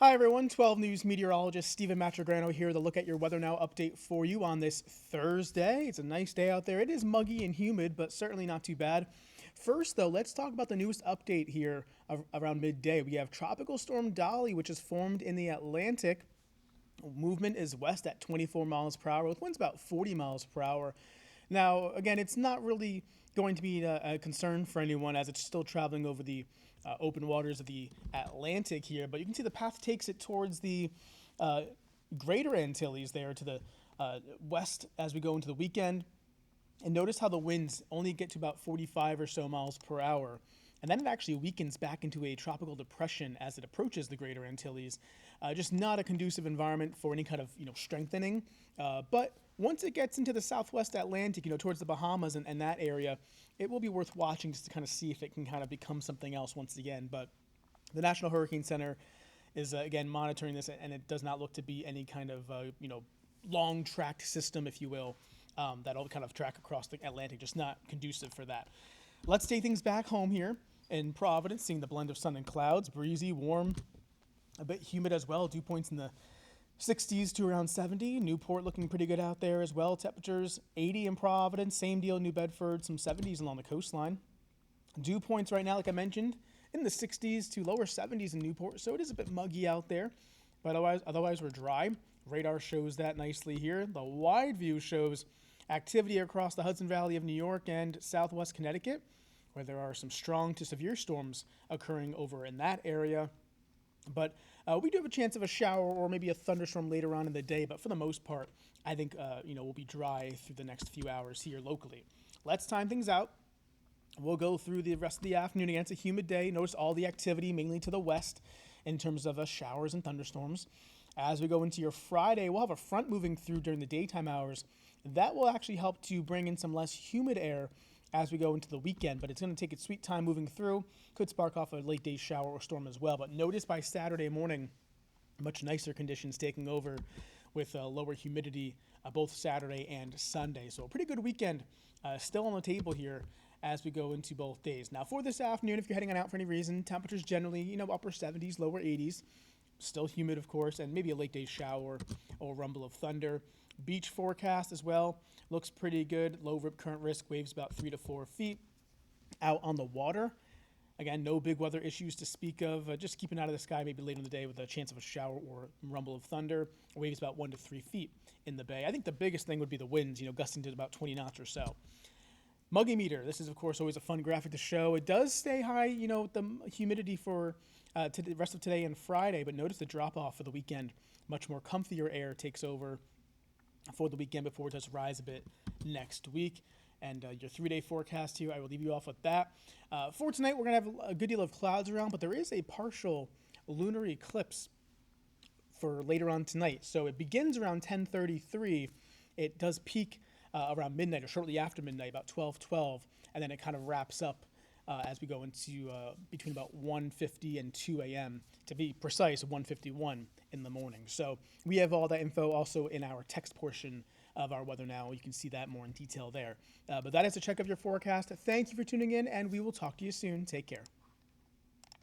Hi everyone, 12 News meteorologist Stephen Matrograno here to look at your Weather Now update for you on this Thursday. It's a nice day out there. It is muggy and humid, but certainly not too bad. First, though, let's talk about the newest update here around midday. We have Tropical Storm Dolly, which is formed in the Atlantic. Movement is west at 24 miles per hour, with winds about 40 miles per hour. Now, again, it's not really going to be a concern for anyone as it's still traveling over the open waters of the Atlantic here, but you can see the path takes it towards the greater Antilles there to the west as we go into the weekend. And notice how the winds only get to about 45 or so miles per hour. And then it actually weakens back into a tropical depression as it approaches the greater Antilles. Just not a conducive environment for any kind of strengthening. But once it gets into the southwest Atlantic, towards the Bahamas and that area, it will be worth watching just to kind of see if it can kind of become something else once again. But the National Hurricane Center is, again, monitoring this, and it does not look to be any kind of, long-tracked system, if you will, that'll kind of track across the Atlantic, just not conducive for that. Let's take things back home here in Providence, seeing the blend of sun and clouds, breezy, warm, a bit humid as well, dew points in the 60s to around 70. Newport looking pretty good out there as well. Temperatures 80 in Providence, same deal in New Bedford, some 70s along the coastline. Dew points right now, like I mentioned, in the 60s to lower 70s in Newport, so it is a bit muggy out there, but otherwise we're dry. Radar shows that nicely here. The wide view shows activity across the Hudson Valley of New York and southwest Connecticut, where there are some strong to severe storms occurring over in that area. But we do have a chance of a shower or maybe a thunderstorm later on in the day, but for the most part, I think we'll be dry through the next few hours here locally. Let's time things out. We'll go through the rest of the afternoon again. It's a humid day. Notice all the activity mainly to the west in terms of showers and thunderstorms. As we go into your Friday, we'll have a front moving through during the daytime hours. That will actually help to bring in some less humid air as we go into the weekend, but it's going to take its sweet time moving through. Could spark off a late day shower or storm as well. But notice by Saturday morning, much nicer conditions taking over with lower humidity both Saturday and Sunday. So a pretty good weekend still on the table here as we go into both days. Now for this afternoon, if you're heading on out for any reason, temperatures generally, upper 70s, lower 80s. Still humid, of course, and maybe a late day shower or rumble of thunder. Beach forecast as well looks pretty good. Low rip current risk, waves about 3 to 4 feet. Out on the water, again, no big weather issues to speak of. Just keeping out of the sky maybe late in the day with a chance of a shower or rumble of thunder. Waves about 1 to 3 feet in the bay. I think the biggest thing would be the winds, gusting to about 20 knots or so. Muggy meter. This is, of course, always a fun graphic to show. It does stay high, with the humidity for to the rest of today and Friday, but notice the drop-off for the weekend. Much more comfier air takes over for the weekend before it does rise a bit next week. And your 3-day forecast here, I will leave you off with that. For tonight, we're going to have a good deal of clouds around, but there is a partial lunar eclipse for later on tonight. So it begins around 10:33. It does peak around midnight or shortly after midnight, about 12:12, and then it kind of wraps up as we go into between about 1:50 and 2 a.m. To be precise, 1:51 in the morning. So we have all that info also in our text portion of our Weather Now. You can see that more in detail there. But that is a check of your forecast. Thank you for tuning in, and we will talk to you soon. Take care.